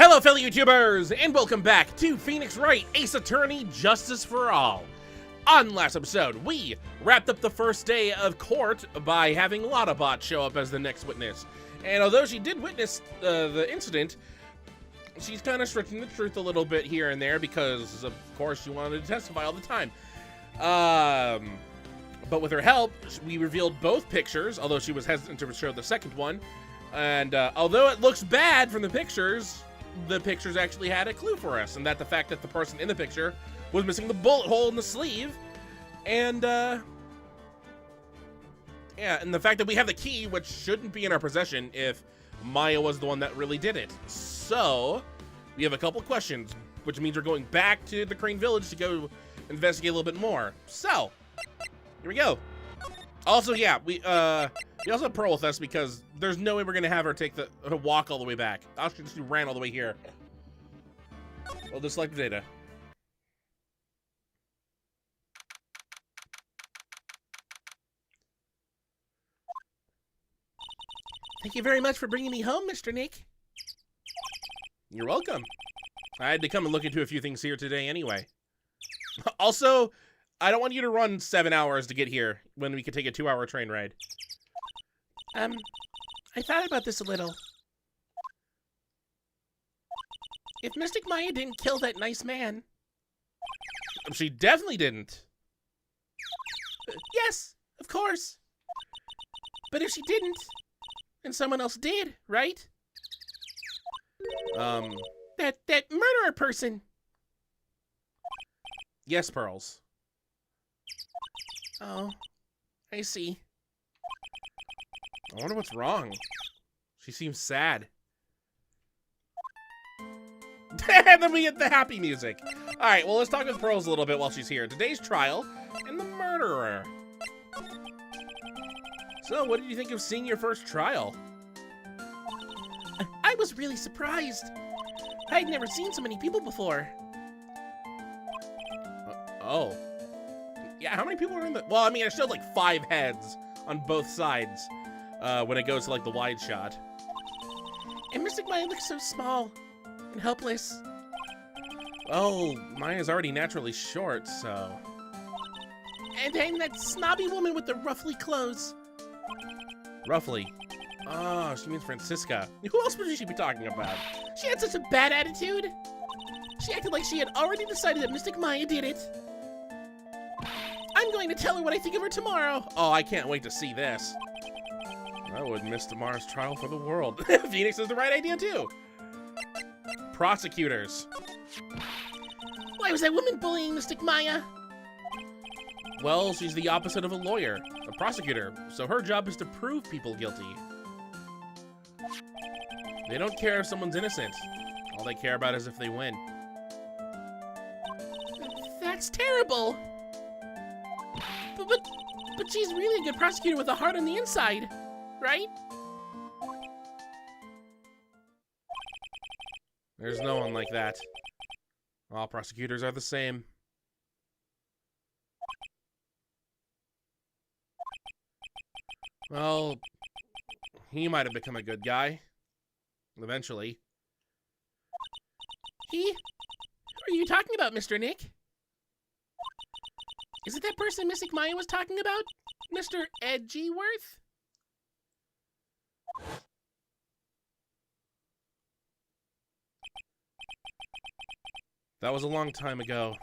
Hello fellow YouTubers, and welcome back to Phoenix Wright, Ace Attorney, Justice for All. On last episode, we wrapped up the first day of court by having Lottobot show up as the next witness. And although she did witness the incident, she's kind of stretching the truth a little bit here and there because, of course, she wanted to testify all the time. But with her help, we revealed both pictures, although she was hesitant to show the second one. And although it looks bad from the pictures actually had a clue for us, and that the fact that the person in the picture was missing the bullet hole in the sleeve, and yeah, and the fact that we have the key, which shouldn't be in our possession if Maya was the one that really did it. So we have a couple questions, which means we're going back to the Crane Village to go investigate a little bit more. So here we go. Also, yeah, we also have Pearl with us because there's no way we're gonna have her take the walk all the way back. I'll just ran all the way here. We'll just select the data. Thank you very much for bringing me home, Mr. Nick. You're welcome. I had to come and look into a few things here today anyway. Also, I don't want you to run 7 hours to get here when we could take a 2-hour train ride. I thought about this a little. If Mystic Maya didn't kill that nice man... She definitely didn't. Yes, of course. But if she didn't, then someone else did, right? That murderer person. Yes, Pearls. Oh, I see. I wonder what's wrong. She seems sad. And then we get the happy music. All right, well, let's talk with Pearls a little bit while she's here. Today's trial and the murderer. So, what did you think of seeing your first trial? I was really surprised. I'd never seen so many people before. Oh. Yeah, how many people are in the... Well, I mean, it showed like 5 heads on both sides when it goes to like the wide shot. And Mystic Maya looks so small and helpless. Oh, Maya's already naturally short, so... And then that snobby woman with the ruffly clothes. Ruffly? Oh, she means Francisca. Who else would she be talking about? She had such a bad attitude. She acted like she had already decided that Mystic Maya did it. I'm going to tell her what I think of her tomorrow. Oh, I can't wait to see this. I wouldn't miss tomorrow's trial for the world. Phoenix is the right idea, too. Prosecutors. Why was that woman bullying Mystic Maya? Well, she's the opposite of a lawyer, a prosecutor, so her job is to prove people guilty. They don't care if someone's innocent. All they care about is if they win. That's terrible. But she's really a good prosecutor with a heart on the inside, right? There's no one like that. All prosecutors are the same. Well, he might have become a good guy. Eventually. He? Who are you talking about, Mr. Nick? Is it that person Mystic Maya was talking about? Mr. Edgyworth? That was a long time ago.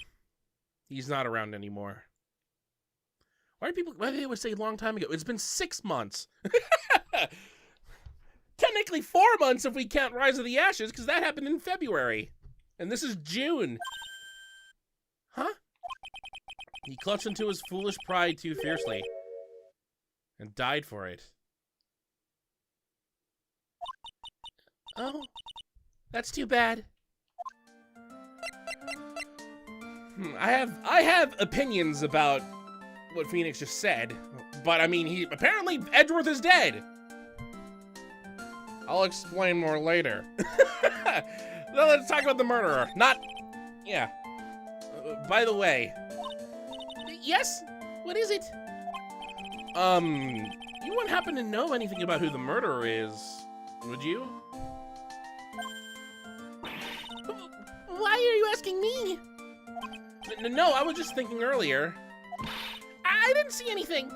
He's not around anymore. Why do they always say long time ago? It's been 6 months. Technically 4 months if we count Rise of the Ashes, because that happened in February. And this is June. Huh? He clutched into his foolish pride too fiercely. And died for it. Oh. That's too bad. I have opinions about what Phoenix just said. But, I mean, apparently Edgeworth is dead. I'll explain more later. Now let's talk about the murderer. Yeah. By the way. Yes? What is it? You wouldn't happen to know anything about who the murderer is, would you? asking me? No, I was just thinking earlier. I didn't see anything.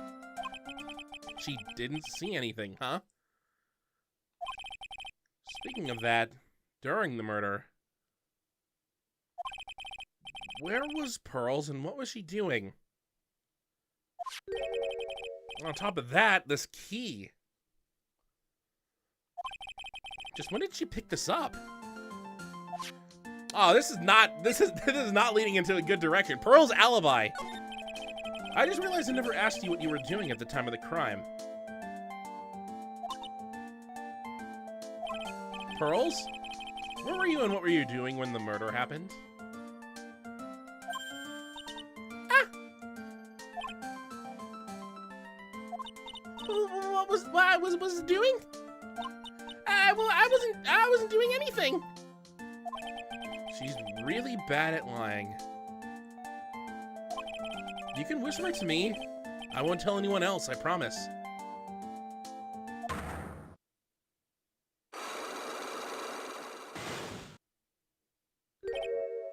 She didn't see anything, huh? Speaking of that, during the murder, where was Pearls and what was she doing? On top of that, this key. Just when did she pick this up? Oh, this is not leading into a good direction. Pearl's alibi. I just realized I never asked you what you were doing at the time of the crime. Pearls? Where were you and what were you doing when the murder happened? What was it doing? Well, I wasn't doing anything. She's really bad at lying. You can whisper it to me. I won't tell anyone else, I promise.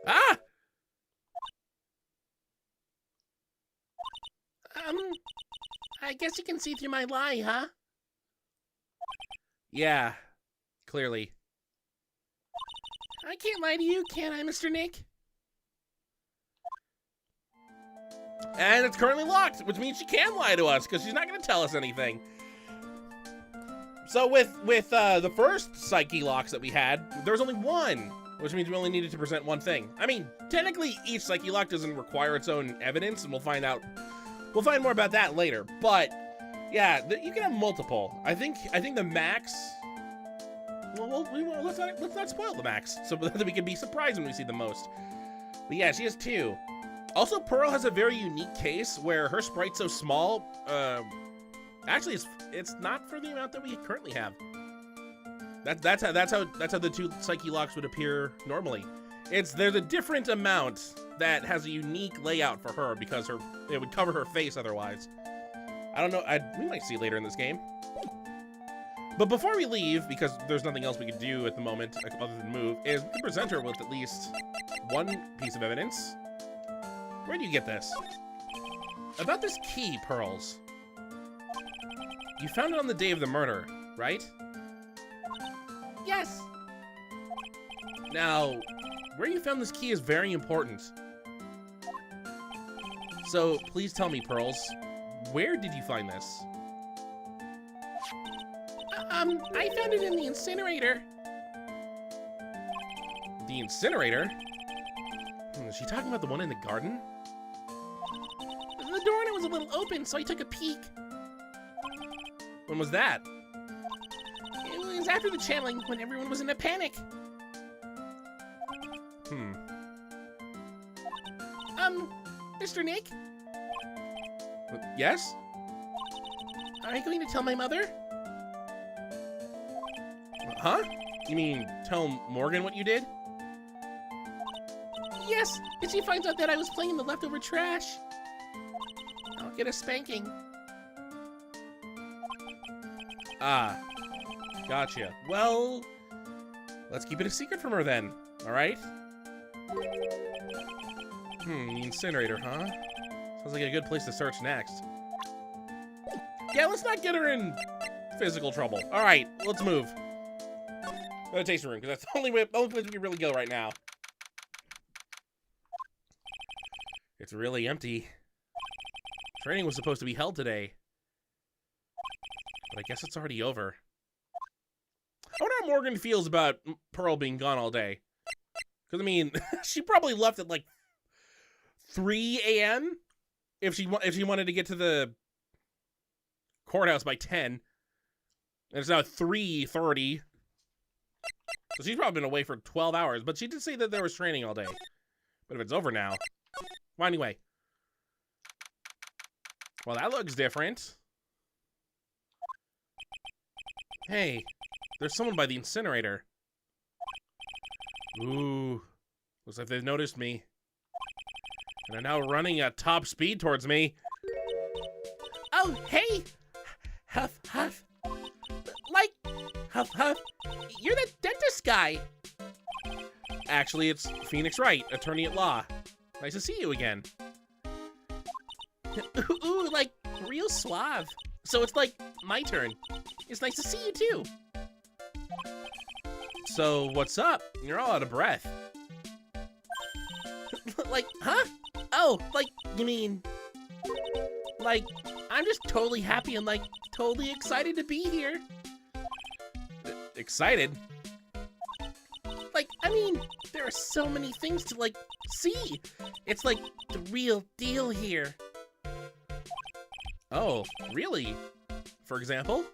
Ah! I guess you can see through my lie, huh? Yeah, clearly. I can't lie to you, can I, Mr. Nick? And it's currently locked, which means she can lie to us, because she's not going to tell us anything. So with the first psyche locks that we had, there was only one, which means we only needed to present one thing. I mean, technically, each psyche lock doesn't require its own evidence, and we'll find more about that later. But yeah, you can have multiple. I think the max. Well, let's not spoil the max, so that we can be surprised when we see the most. But yeah, she has two. Also, Pearl has a very unique case where her sprite's so small. Actually, it's not for the amount that we currently have. That's how the two psyche locks would appear normally. There's a different amount that has a unique layout for her because it would cover her face otherwise. I don't know. We might see later in this game. But before we leave, because there's nothing else we can do at the moment other than move, is we can present her with at least one piece of evidence. Where do you get this? About this key, Pearls. You found it on the day of the murder, right? Yes. Now, where you found this key is very important. So, please tell me, Pearls, where did you find this? I found it in the incinerator. The incinerator? Is she talking about the one in the garden? The door on it was a little open, so I took a peek. When was that? It was after the channeling, when everyone was in a panic. Mr. Nick? Yes? Are you going to tell my mother? Huh? You mean tell Morgan what you did? Yes, if she finds out that I was playing in the leftover trash, I'll get a spanking. Ah, gotcha. Well, let's keep it a secret from her then, alright? The incinerator, huh? Sounds like a good place to search next. Yeah, let's not get her in physical trouble. Alright, let's move. Meditation room, because that's the only place we can really go right now. It's really empty. Training was supposed to be held today. But I guess it's already over. I wonder how Morgan feels about Pearl being gone all day. Because, I mean, she probably left at, like, 3 a.m. if she wanted to get to the courthouse by 10. And it's now 3:30. So she's probably been away for 12 hours. But she did say that there was training all day. But if it's over now... Well, anyway. Well, that looks different. Hey, there's someone by the incinerator. Ooh, looks like they've noticed me. And are now running at top speed towards me. Oh, hey! Huff, huff. Like, huff, huff. You're the dentist guy. Actually, it's Phoenix Wright, attorney at law. Nice to see you again. Ooh, like, real suave. So it's like my turn. It's nice to see you too. So, what's up? You're all out of breath. Like, huh? Oh, like, you mean... Like, I'm just totally happy and, like, totally excited to be here. Excited? Like, I mean, there are so many things to, like, see. It's, like, the real deal here. Oh, really? For example?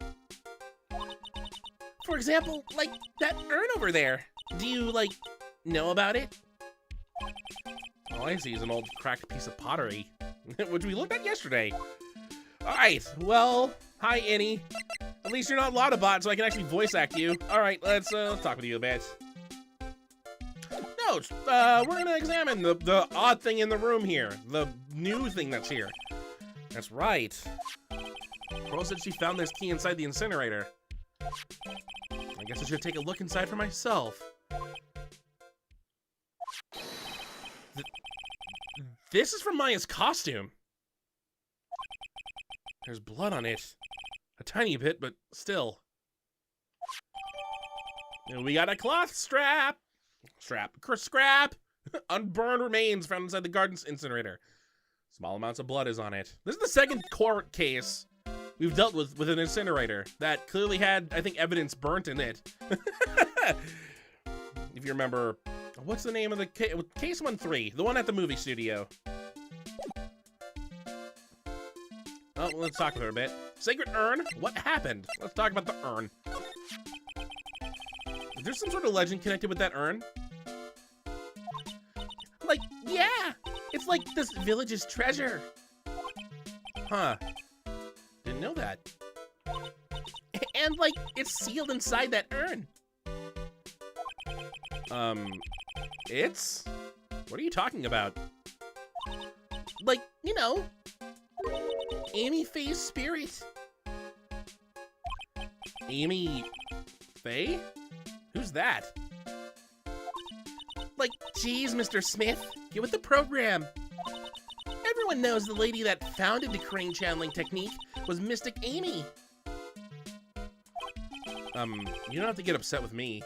For example, like, that urn over there. Do you, like, know about it? All I see is an old cracked piece of pottery, which we looked at yesterday. All right, well, hi, Annie. At least you're not Lottobot, so I can actually voice act you. All right, let's talk with you a bit. No, we're gonna examine the odd thing in the room here, the new thing that's here. That's right. Pearl said she found this key inside the incinerator. I guess I should take a look inside for myself. This is from Maya's costume. There's blood on it. A tiny bit, but still. And we got a cloth scrap. Unburned remains found inside the garden's incinerator. Small amounts of blood is on it. This is the second court case we've dealt with an incinerator that clearly had, I think, evidence burnt in it. If you remember, what's the name of the case? Case 1-3, the one at the movie studio. Oh, well, let's talk with her a bit. Sacred urn? What happened? Let's talk about the urn. Is there some sort of legend connected with that urn? Like, yeah! It's like this village's treasure. Huh. Didn't know that. And, like, it's sealed inside that urn. It's? What are you talking about? Like, you know, Amy Faye's spirit. Amy Faye? Who's that? Like, geez, Mr. Smith, get with the program. Everyone knows the lady that founded the crane channeling technique was Mystic Amy. You don't have to get upset with me.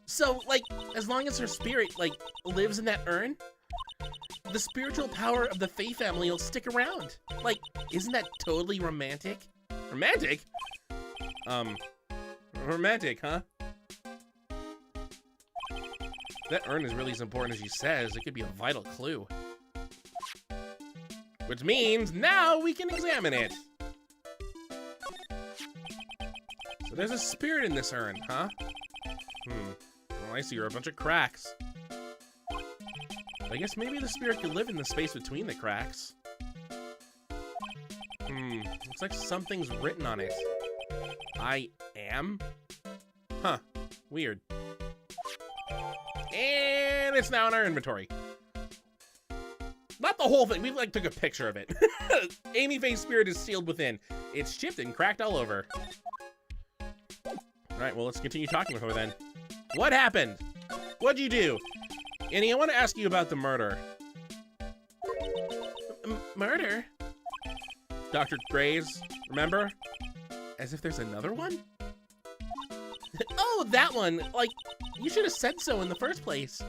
So, like, as long as her spirit, like, lives in that urn, the spiritual power of the Faye family will stick around. Like, isn't that totally romantic? Romantic? Romantic, huh? That urn is really as important as she says. It could be a vital clue. Which means now we can examine it. So there's a spirit in this urn, huh? Well, I see are a bunch of cracks. I guess maybe the spirit could live in the space between the cracks. Looks like something's written on it. I am? Huh, weird. And it's now in our inventory. Not the whole thing, we like took a picture of it. Amy Faye's spirit is sealed within. It's chipped and cracked all over. All right, well, let's continue talking with her then. What happened? What'd you do? Annie, I want to ask you about the murder. Murder? Dr. Gray's, remember? As if there's another one? Oh, that one. Like, you should have said so in the first place.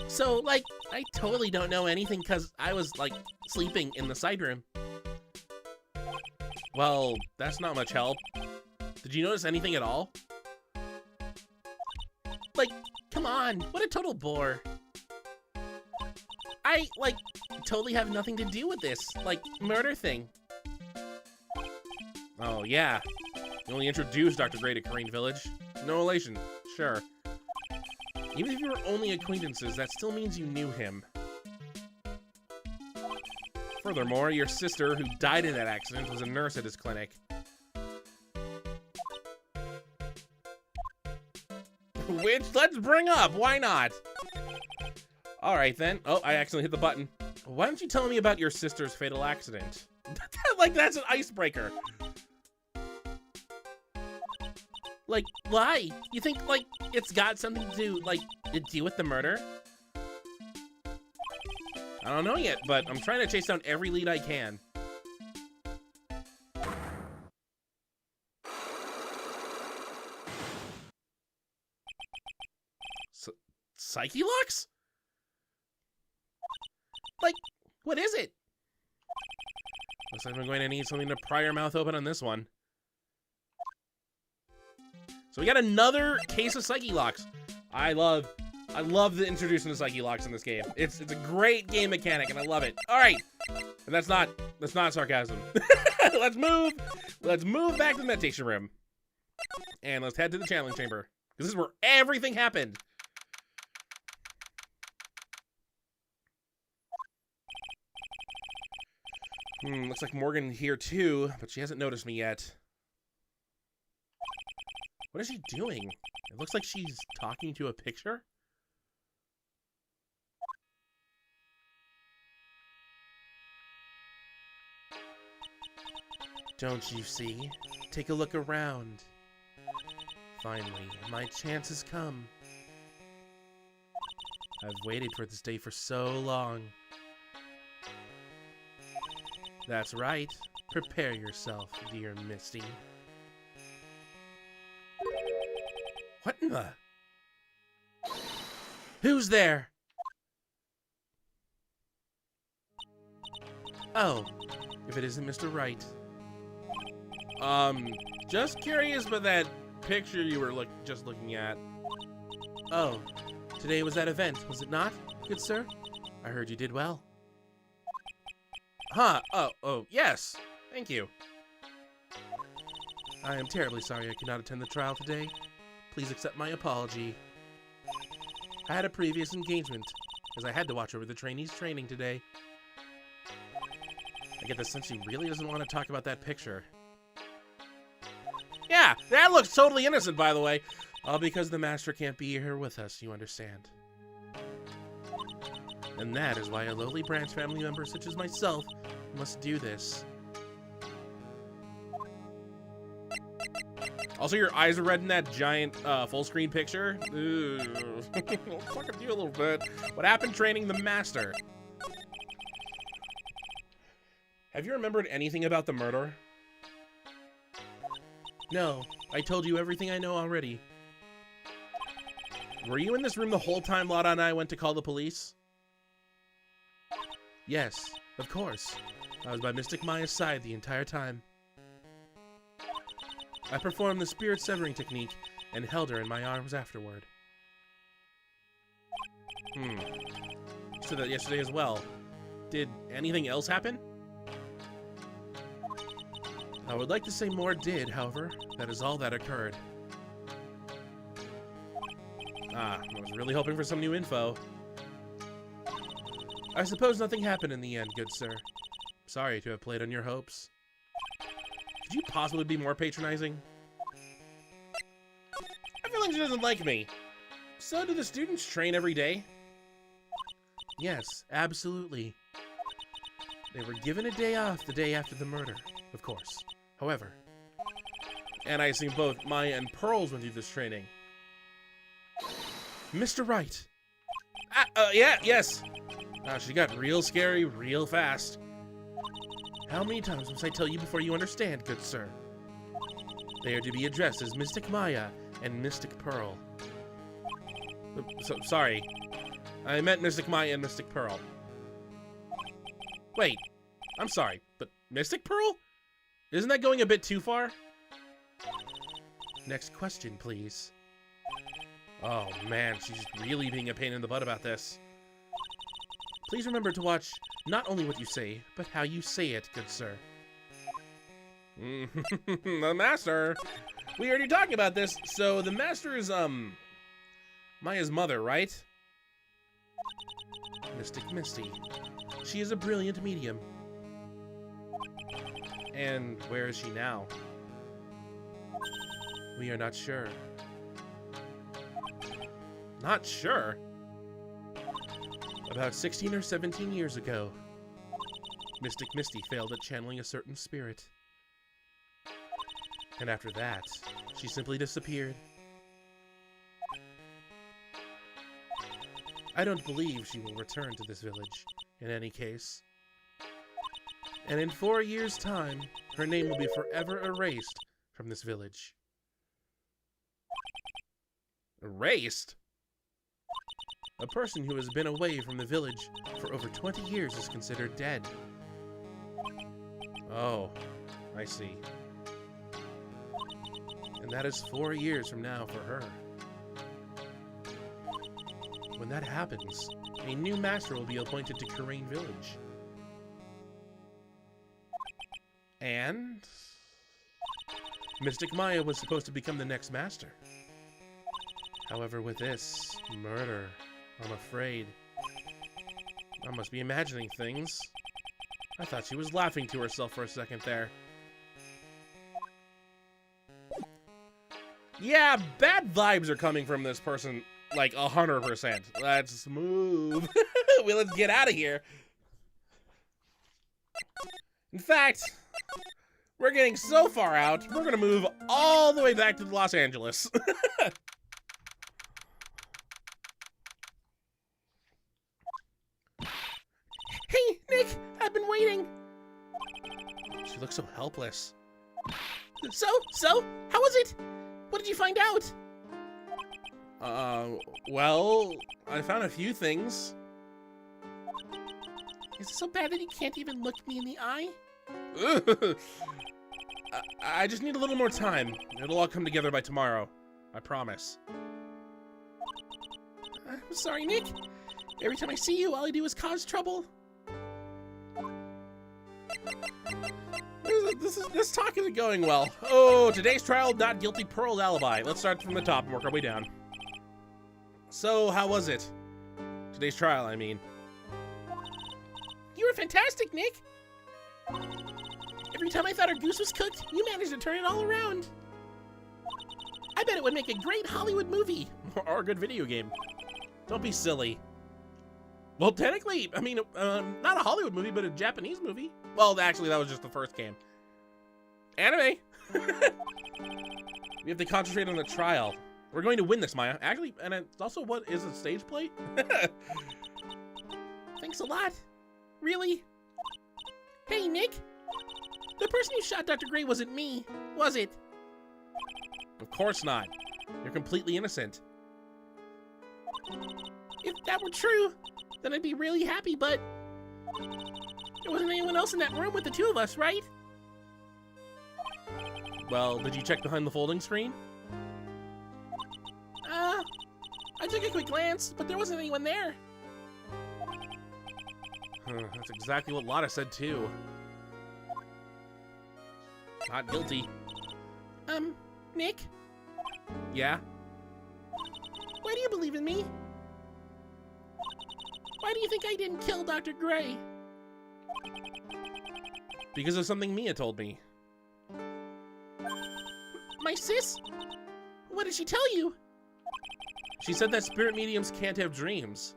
So, like, I totally don't know anything because I was, like, sleeping in the side room. Well, that's not much help. Did you notice anything at all? Like, come on, what a total bore. I, like, totally have nothing to do with this, like, murder thing. Oh, yeah. You only introduced Dr. Gray to Crane Village. No relation, sure. Even if you were only acquaintances, that still means you knew him. Furthermore, your sister, who died in that accident, was a nurse at his clinic. Which, let's bring up, why not? Alright then. Oh, I accidentally hit the button. Why don't you tell me about your sister's fatal accident? Like, that's an icebreaker. Like, why? You think, like, it's got something to, like, do with the murder? I don't know yet, but I'm trying to chase down every lead I can. Psyche locks? Like, what is it? Looks like I'm going to need something to pry your mouth open on this one. So we got another case of Psyche locks. I love the introducing of Psyche locks in this game. It's a great game mechanic, and I love it. All right, and that's not sarcasm. Let's move back to the meditation room, and let's head to the channeling chamber, because this is where everything happened. Looks like Morgan here too, but she hasn't noticed me yet. What is she doing? It looks like she's talking to a picture. Don't you see? Take a look around. Finally, my chance has come. I've waited for this day for so long. That's right. Prepare yourself, dear Misty. What in the? Who's there? Oh, if it isn't Mr. Wright. Just curious about that picture you were just looking at. Oh, today was that event, was it not, good sir? I heard you did well. Huh, oh, yes, thank you. I am terribly sorry I could not attend the trial today. Please accept my apology. I had a previous engagement, as I had to watch over the trainees' training today. I get the sense he really doesn't want to talk about that picture. Yeah, that looks totally innocent, by the way. All because the master can't be here with us, you understand. And that is why a lowly branch family member such as myself must do this. Also, your eyes are red in that giant full screen picture. Ooh. Fuck with you a little bit. What happened training the master? Have you remembered anything about the murder? No, I told you everything I know already. Were you in this room the whole time Lada and I went to call the police? Yes, of course. I was by Mystic Maya's side the entire time. I performed the spirit severing technique and held her in my arms afterward. You said that yesterday as well. Did anything else happen? I would like to say more did, however. That is all that occurred. I was really hoping for some new info. I suppose nothing happened in the end, good sir. Sorry to have played on your hopes. Could you possibly be more patronizing? I feel like she doesn't like me. So do the students train every day? Yes, absolutely. They were given a day off the day after the murder, of course. However, and I assume both Maya and Pearls went through this training. Mr. Wright. Yes. She got real scary real fast. How many times must I tell you before you understand, good sir? They are to be addressed as Mystic Maya and Mystic Pearl. Sorry. I meant Mystic Maya and Mystic Pearl. Wait. I'm sorry, but Mystic Pearl? Isn't that going a bit too far? Next question, please. Oh man, she's really being a pain in the butt about this. Please remember to watch not only what you say, but how you say it, good sir. The master. We already talked about this. So the master is Maya's mother, right? Mystic Misty. She is a brilliant medium. And where is she now? We are not sure. Not sure? About 16 or 17 years ago, Mystic Misty failed at channeling a certain spirit. And after that, She simply disappeared. I don't believe she will return to this village, in any case. And in 4 years' time, her name will be forever erased from this village. Erased? A person who has been away from the village for over 20 years is considered dead. Oh, I see. And that is 4 years from now for her. When that happens, a new master will be appointed to Karain Village. And Mystic Maya was supposed to become the next master. However, with this murder, I'm afraid I must be imagining things. I thought she was laughing to herself for a second there. Yeah, bad vibes are coming from this person, like 100%. Let's move. Let's get out of here. In fact, we're getting so far out, we're gonna move all the way back to Los Angeles. Hey, Nick, I've been waiting. She looks so helpless. So, how was it? What did you find out? Well, I found a few things. Is it so bad that you can't even look me in the eye? I just need a little more time. It'll all come together by tomorrow. I promise. I'm sorry, Nick. Every time I see you, all I do is cause trouble. This talk isn't going well. Oh, today's trial, not guilty, Pearl's alibi. Let's start from the top and work our way down. So, how was it? Today's trial, I mean. You were fantastic, Nick. Every time I thought our goose was cooked, you managed to turn it all around. I bet it would make a great Hollywood movie. Or a good video game. Don't be silly. Well, technically, I mean, not a Hollywood movie, but a Japanese movie. Well, actually, that was just the first game. Anime! We have to concentrate on the trial. We're going to win this, Maya. Actually, and it's also what is a stage play? Thanks a lot. Really? Hey, Nick. The person who shot Dr. Gray wasn't me, was it? Of course not. You're completely innocent. If that were true, then I'd be really happy, but there wasn't anyone else in that room with the two of us, right? Well, did you check behind the folding screen? I took a quick glance, but there wasn't anyone there. That's exactly what Lotta said, too. Not guilty. Nick? Yeah? Why do you believe in me? Why do you think I didn't kill Dr. Gray? Because of something Mia told me. My sis? What did she tell you? She said that spirit mediums can't have dreams.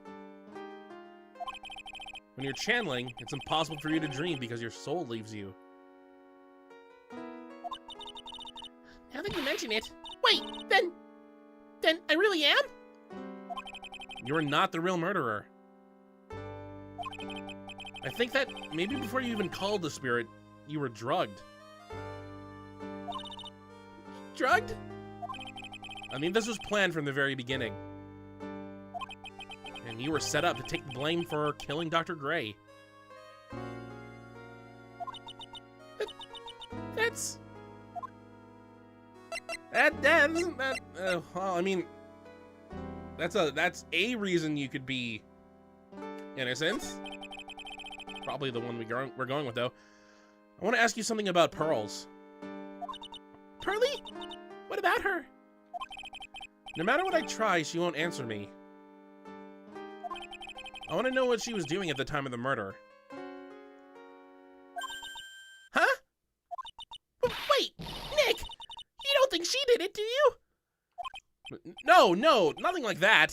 When you're channeling, it's impossible for you to dream because your soul leaves you. Now that you mention it, wait, then I really am? You're not the real murderer. I think that maybe before you even called the spirit, you were drugged. Drugged? I mean, this was planned from the very beginning. And you were set up to take the blame for killing Dr. Gray. Well, I mean, that's a reason you could be innocent. Probably the one we're going with, though. I want to ask you something about Pearls. Pearly? What about her? No matter what I try, she won't answer me. I want to know what she was doing at the time of the murder. Huh? Wait, Nick! You don't think she did it, do you? No, nothing like that.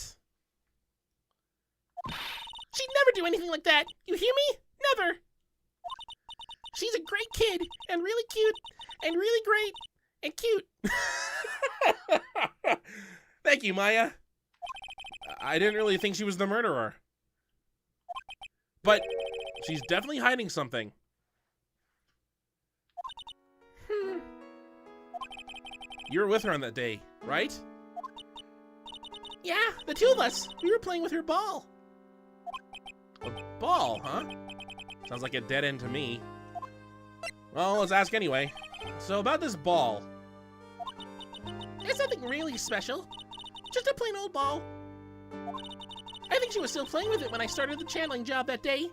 She'd never do anything like that. You hear me? Never. She's a great kid, and really cute, and really great, and cute. Thank you, Maya. I didn't really think she was the murderer. But she's definitely hiding something. You were with her on that day, right? Yeah, the two of us. We were playing with her ball. A ball, huh? Sounds like a dead end to me. Well, let's ask anyway. So about this ball. It's nothing really special. Just a plain old ball. I think she was still playing with it when I started the channeling job that day.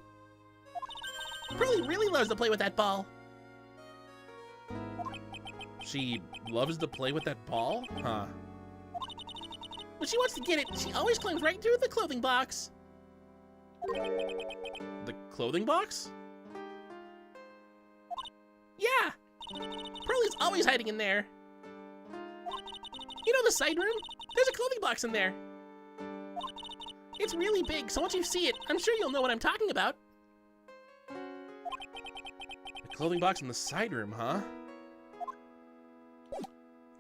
Pearlie really loves to play with that ball. She loves to play with that ball? Huh. When she wants to get it, she always climbs right through the clothing box. The clothing box? Yeah. Pearlie's always hiding in there. You know the side room? There's a clothing box in there. It's really big, so once you see it, I'm sure you'll know what I'm talking about. The clothing box in the side room, huh?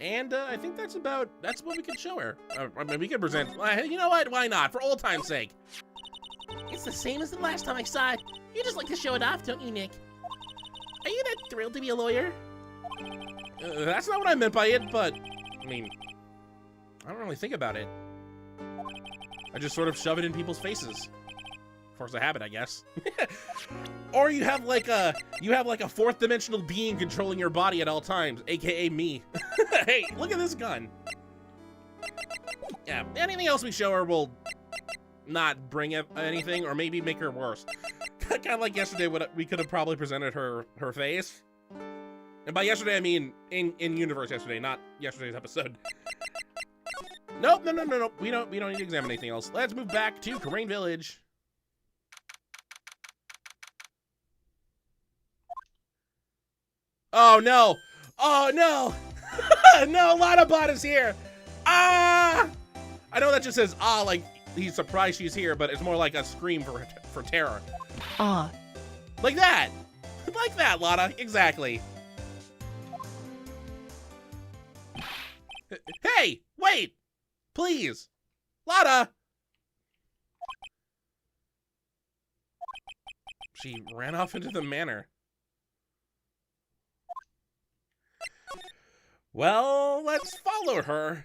And I think that's what we could show her. I mean, we could present, you know what, why not, for old time's sake. It's the same as the last time I saw it. You just like to show it off, don't you, Nick? Are you that thrilled to be a lawyer? That's not what I meant by it, but, I mean, I don't really think about it. I just sort of shove it in people's faces. Force of habit, I guess. Or you have like a fourth dimensional being controlling your body at all times, aka me. Hey, look at this gun. Yeah, anything else we show her will not bring anything, or maybe make her worse. Kind of like yesterday, we could have probably presented her face. And by yesterday, I mean in universe yesterday, not yesterday's episode. Nope, no. We don't need to examine anything else. Let's move back to Karain Village. Oh no! Oh no! No, Lottobot is here! Ah! I know that just says ah, like he's surprised she's here, but it's more like a scream for terror. Ah. Like that! Like that, Lotta, exactly. Hey! Wait! Please! Lotta! She ran off into the manor. Well, let's follow her.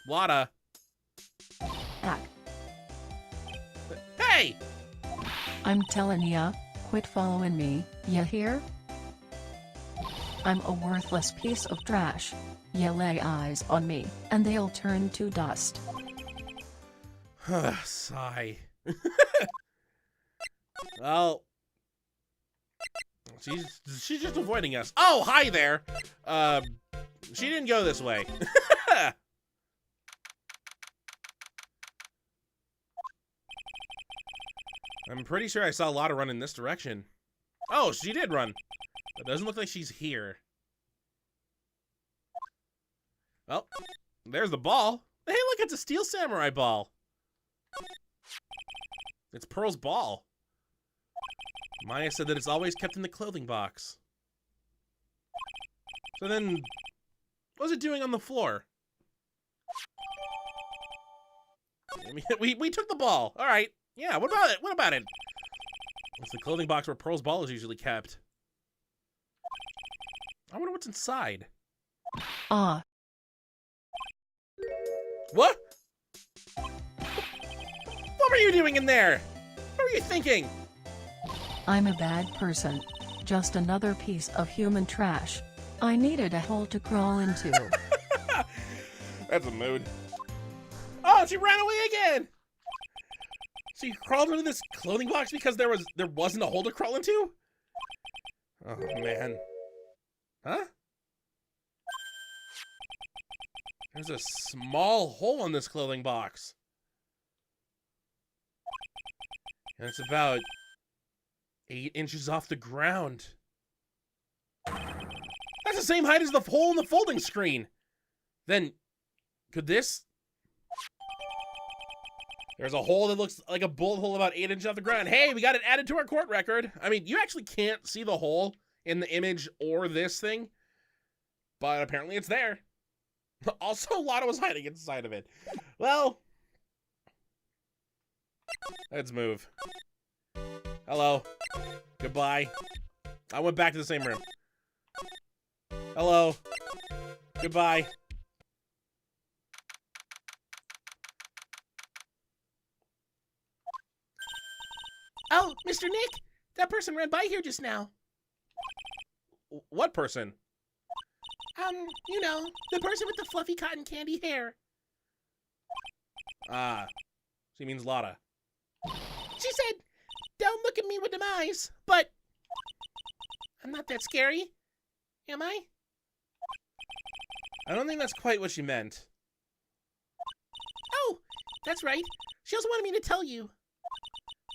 Lotta. Ack. Hey! I'm telling ya, quit following me, ya hear? I'm a worthless piece of trash. Ya lay eyes on me, and they'll turn to dust. Sigh. Well, she's just avoiding us. Oh, hi there. She didn't go this way. I'm pretty sure I saw Lotta run in this direction. Oh, she did run. It doesn't look like she's here. Well, there's the ball. Hey, look, it's a Steel Samurai ball. It's Pearl's ball. Maya said that it's always kept in the clothing box. So then, what's it doing on the floor? I mean, we took the ball. All right. Yeah, what about it? What about it? It's the clothing box where Pearl's ball is usually kept. I wonder what's inside. Ah. What? What were you doing in there? What were you thinking? I'm a bad person. Just another piece of human trash. I needed a hole to crawl into. That's a mood. Oh, she ran away again! She crawled into this clothing box because there wasn't a hole to crawl into? Oh, man. Huh? There's a small hole in this clothing box. And it's about 8 inches off the ground. That's the same height as the hole in the folding screen. Then, could this? There's a hole that looks like a bullet hole about 8 inches off the ground. Hey, we got it added to our court record. I mean, you actually can't see the hole in the image or this thing, but apparently it's there. Also, Lotta was hiding inside of it. Well, let's move. Hello. Goodbye. I went back to the same room. Hello. Goodbye. Oh, Mr. Nick, that person ran by here just now. What person? You know, the person with the fluffy cotton candy hair. Ah, she means Lotta. She said, don't look at me with them eyes, but I'm not that scary, am I? I don't think that's quite what she meant. Oh, that's right. She also wanted me to tell you.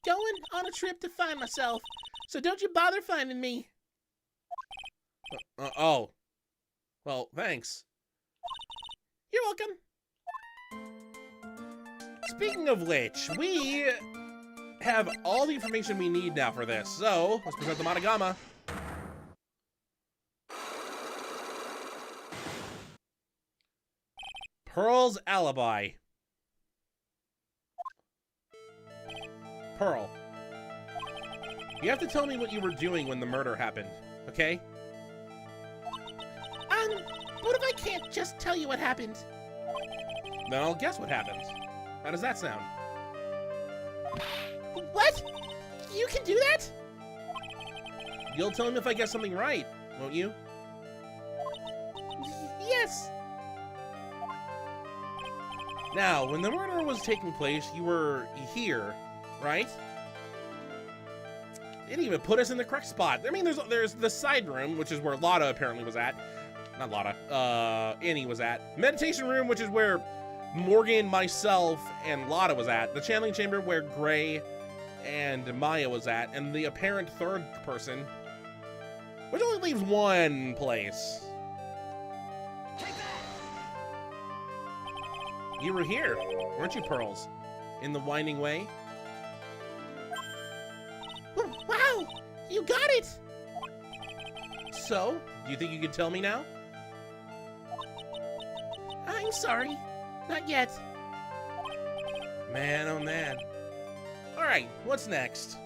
Going on a trip to find myself, so don't you bother finding me. Oh. Well, thanks. You're welcome. Speaking of which, we have all the information we need now for this, so let's present the Monogama. Pearl's alibi. Pearl, you have to tell me what you were doing when the murder happened, okay? What if I can't just tell you what happened? Then I'll guess what happened. How does that sound? What? You can do that? You'll tell him if I guess something right, won't you? Yes. Now, when the murder was taking place, you were here, right? They didn't even put us in the correct spot. I mean, there's the side room, which is where Lotta apparently was at. Not Lotta, Annie was at. Meditation room, which is where Morgan, myself, and Lotta was at. The channeling chamber where Gray and Maya was at. And the apparent third person, which only leaves one place. You were here, weren't you, Pearls? In the winding way? Wow! You got it! So, do you think you can tell me now? I'm sorry. Not yet. Man, oh man. Alright, what's next?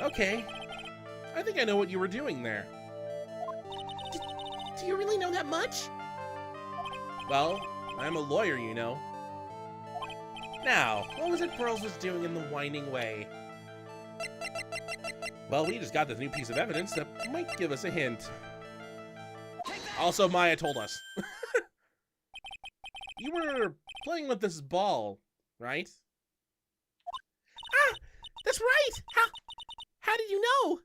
Okay. I think I know what you were doing there. Do you really know that much? Well, I'm a lawyer, you know. Now, what was it Pearls was doing in the winding way? Well, we just got this new piece of evidence that might give us a hint. Also, Maya told us. You were playing with this ball, right? Ah! That's right! How did you know?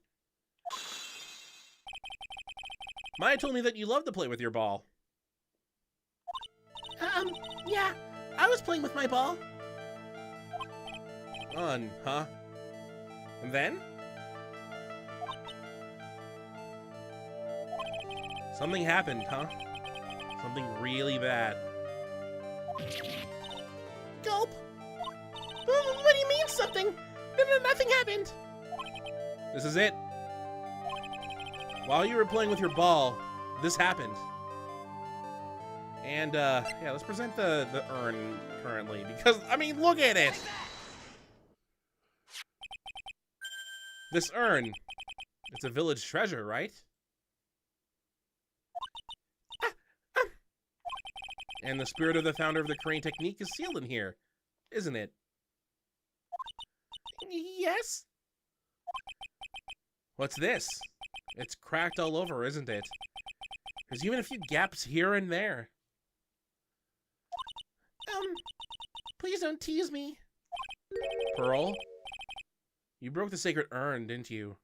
Maya told me that you love to play with your ball. Yeah. I was playing with my ball. Fun, huh? And then? Something happened, huh? Something really bad. Gulp. What do you mean something? Nothing happened. This is it. While you were playing with your ball, this happened. And, yeah, let's present the urn currently, because, I mean, look at it! This urn, it's a village treasure, right? And the spirit of the founder of the Korean technique is sealed in here, isn't it? Yes. What's this? It's cracked all over, isn't it? There's even a few gaps here and there. Please don't tease me. Pearl, you broke the sacred urn, didn't you?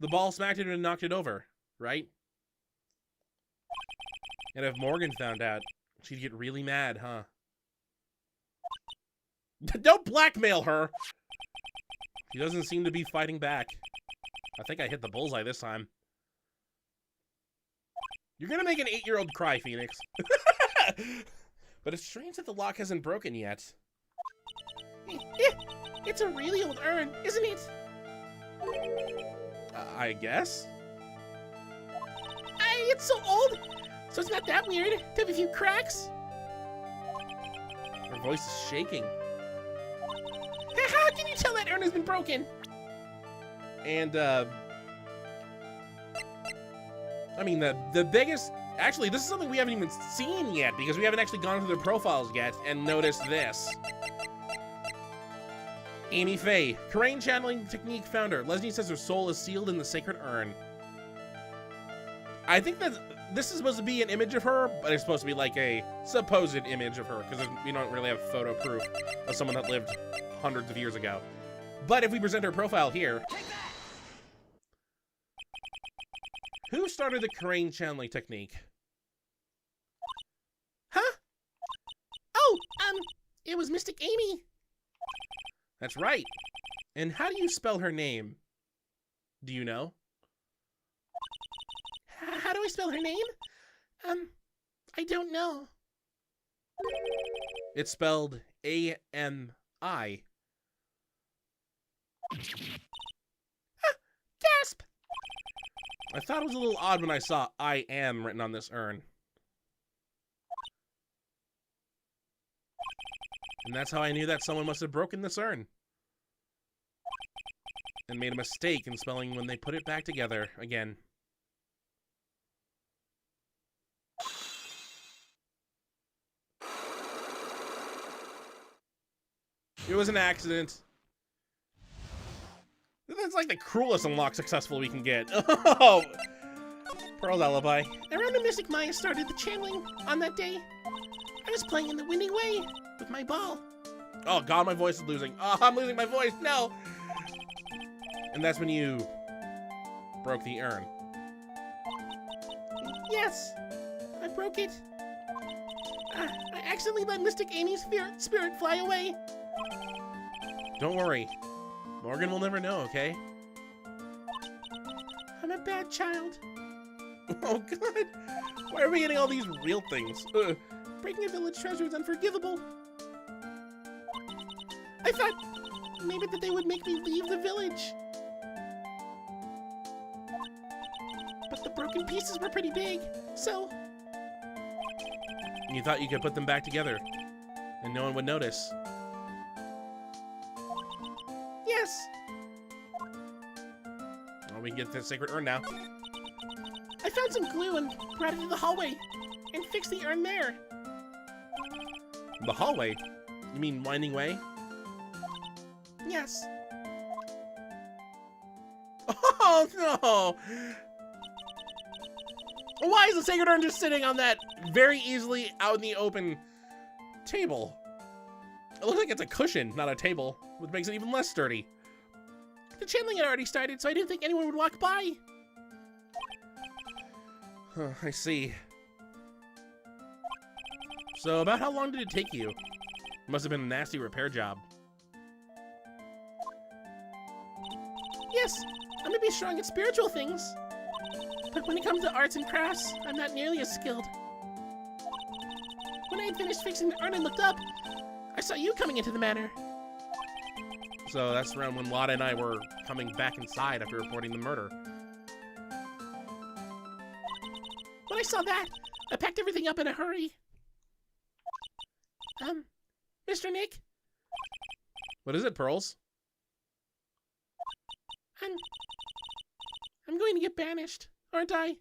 The ball smacked it and knocked it over, right? And if Morgan found out, she'd get really mad, huh? Don't blackmail her! She doesn't seem to be fighting back. I think I hit the bullseye this time. You're gonna make an 8-year-old cry, Phoenix. But it's strange that the lock hasn't broken yet. It's a really old urn, isn't it? I guess? It's so old, so it's not that weird to have a few cracks. Her voice is shaking. How can you tell that urn has been broken? And, I mean, the biggest... Actually, this is something we haven't even seen yet, because we haven't actually gone through their profiles yet and noticed this. Amy Faye, Karain channeling technique founder. Leslie says her soul is sealed in the sacred urn. I think that this is supposed to be an image of her, but it's supposed to be like a supposed image of her, because we don't really have photo proof of someone that lived hundreds of years ago. But if we present her profile here... Who started the Karain channeling technique? Huh? Oh, it was Mystic Amy. That's right. And how do you spell her name? Do you know? How do I spell her name? I don't know. It's spelled A-M-I. Gasp! I thought it was a little odd when I saw I am written on this urn. And that's how I knew that someone must have broken this urn. And made a mistake in spelling when they put it back together again. It was an accident. That's like the cruelest unlock successful we can get. Oh! Pearl's alibi. Around the Mystic Maya started the channeling on that day. I was playing in the winning way with my ball. Oh god, my voice is losing. Oh, I'm losing my voice, no! And that's when you broke the urn. Yes, I broke it. I accidentally let Mystic Amy's spirit fly away. Don't worry. Morgan will never know, okay? I'm a bad child. Oh god! Why are we getting all these real things? Breaking a village treasure is unforgivable. I thought maybe that they would make me leave the village. But the broken pieces were pretty big, so... You thought you could put them back together, and no one would notice. Yes. Well, we can get the sacred urn now. I found some glue and brought it to the hallway and fixed the urn there. The hallway? You mean Winding Way? Yes. Oh no! Why is the sacred urn just sitting on that very easily out in the open table? It looks like it's a cushion, not a table, which makes it even less sturdy. The channeling had already started, so I didn't think anyone would walk by. Huh, I see. So about how long did it take you? It must have been a nasty repair job. Yes, I may be strong at spiritual things, but when it comes to arts and crafts, I'm not nearly as skilled. When I had finished fixing the urn and looked up, I saw you coming into the manor. So that's around when Lotta and I were coming back inside after reporting the murder. When I saw that, I packed everything up in a hurry. Mr. Nick? What is it, Pearls? I'm going to get banished, aren't I?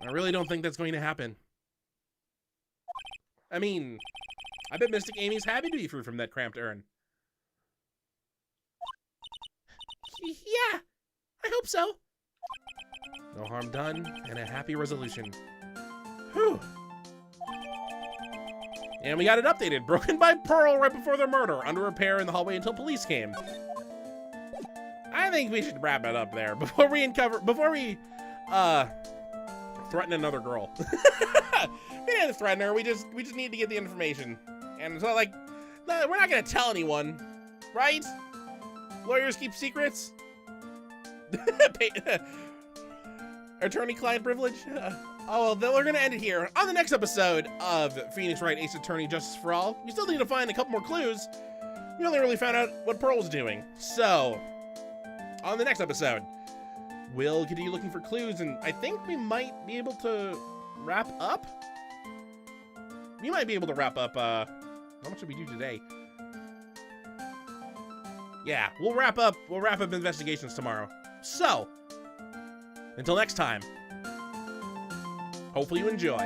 I really don't think that's going to happen. I mean, I bet Mystic Amy's happy to be free from that cramped urn. Yeah, I hope so. No harm done, and a happy resolution. Whew. And we got it updated. Broken by Pearl right before their murder. Under repair in the hallway until police came. I think we should wrap it up there before we threaten another girl. We didn't threaten her. We just need to get the information. And so, like, no, we're not gonna tell anyone, right? Lawyers keep secrets. Attorney-client privilege? Oh, well, then we're gonna end it here. On the next episode of Phoenix Wright Ace Attorney Justice for All, we still need to find a couple more clues. We only really found out what Pearl's doing. So, on the next episode, we'll continue looking for clues, and I think we might be able to wrap up? We might be able to wrap up, how much did we do today? Yeah, we'll wrap up investigations tomorrow. So, until next time, hopefully you enjoy.